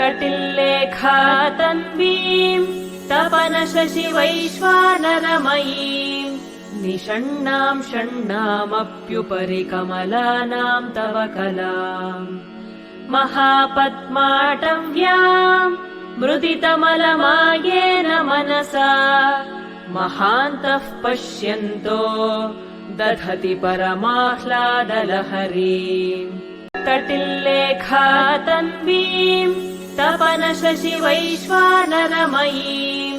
कटिल्लेखा तन्वीं तपनशशिवैश्वानरमयीं निषण्णां षण्णामप्युपरि कमलानां तव कलाम् महापद्माटव्यां मृदितमलमायेन मनसा महान्तः पश्यन्तो दधति परमाह्लादलहरीम् कटिल्लेखा तन्वीं तपनशशिवैश्वानरमयीं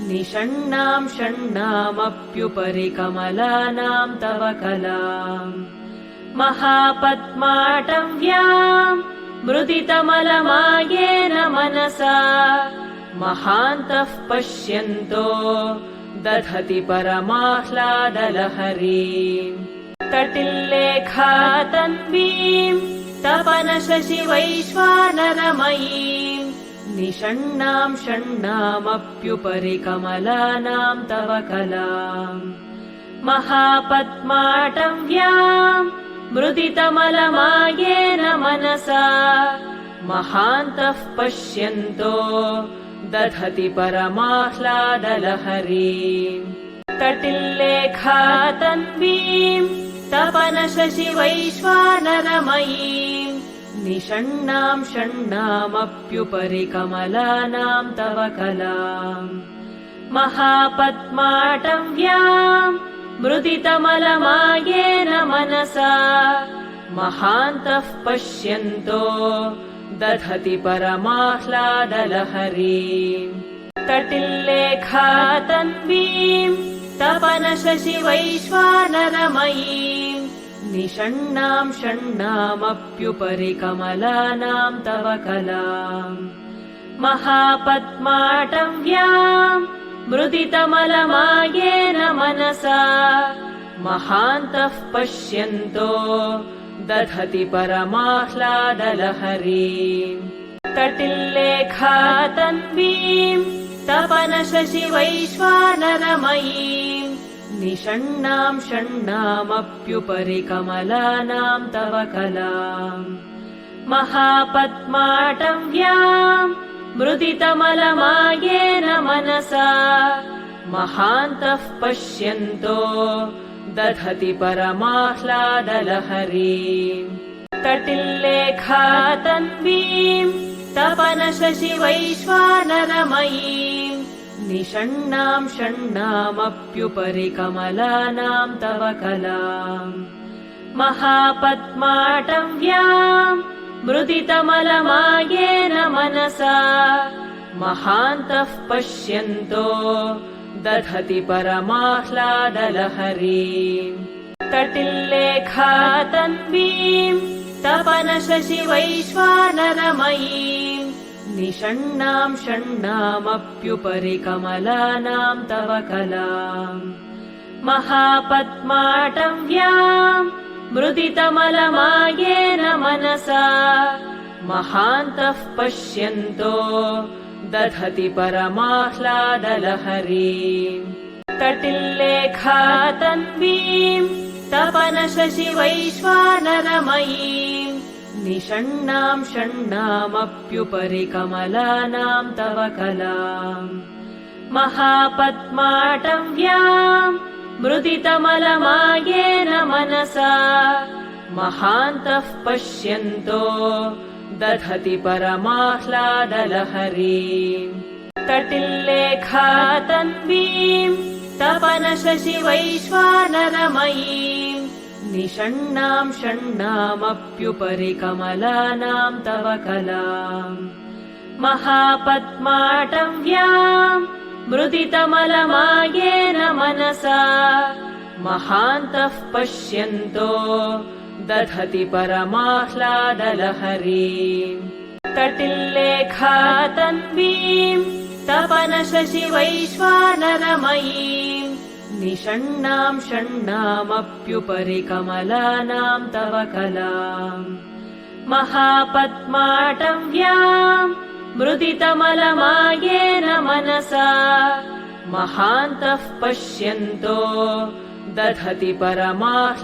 निषण्णां षण्णामप्युपरि कमलानां तव कलाम् महापद्माटव्यां मृदितमलमायेन मनसा महान्तः पश्यन्तो दधति परमाह्लादलहरीम् कटिल्लेखा तन्वीं तपनशशिवैश्वानरमयीं निषण्णां षण्णामप्युपरि कमलानां तव कलाम् महापद्माटव्यां मृदितमलमायेन मनसा महान्तः पश्यन्तो दधति परमाह्लादलहरीम् कटिल्लेखा तन्वीं तपनशशिवैश्वानरमयीं निषण्णां षण्णामप्युपरि कमलानां तव कलाम् महापद्माटव्यां मृदितमलमायेन मनसा महान्तः पश्यन्तो दधति परमाह्लादलहरीम् कटिल्लेखा तन्वीं तपनशशिवैश्वानरमयीं निषण्णां षण्णामप्युपरि कमलानां तव कलाम् महापद्माटव्यां मृदितमलमायेन मनसा महान्तः पश्यन्तो दधति परमाह्लादलहरीम् कटिल्लेखा तन्वीं तपनशशिवैश्वानरमयीं निषण्णां षण्णामप्युपरि कमलानां तव कलाम् महापद्माटव्यां मृदितमलमायेन मनसा महान्तः पश्यन्तो दधति परमाह्लादलहरीम् कटिल्लेखा तन्वीं तपनशशिवैश्वानरमयीं निषण्णां षण्णामप्युपरि कमलानां तव कलाम् महापद्माटव्यां मृदितमलमायेन मनसा महान्तः पश्यन्तो दधति परमाह्लादलहरीम् कटिल्लेखा तन्वीं तपनशशिवैश्वानरमयीं निषण्णां षण्णामप्युपरि कमलानां तव कलाम् महापद्माटव्यां मृदितमलमायेन मनसा महान्तः पश्यन्तो दधति परमाह्लादलहरीम् कटिल्लेखा तन्वीं तपनशशिवैश्वानरमयीं निषण्णां षण्णामप्युपरि कमलानां तव कलाम् महापद्माटव्यां मृदितमलमायेन मनसा महान्तः पश्यन्तो दधति परमाह्लादलहरीम् कटिल्लेखा तन्वीं तपनशशिवैश्वानरमयीं निषण्णां षण्णामप्युपरि कमलानां तव कलाम् महापद्माटव्यां मृदितमलमायेन मनसा महान्तः पश्यन्तो दधति परमाह्लादलहरीम् कटिल्लेखा तन्वीं तपनशशिवैश्वानरमयीं निषण्णां षण्णामप्युपरि कमलानां तव कलाम् महापद्माटव्यां मृदितमलमायेन मनसा महान्तः पश्यन्तो दधति परमाह्लादलहरीम्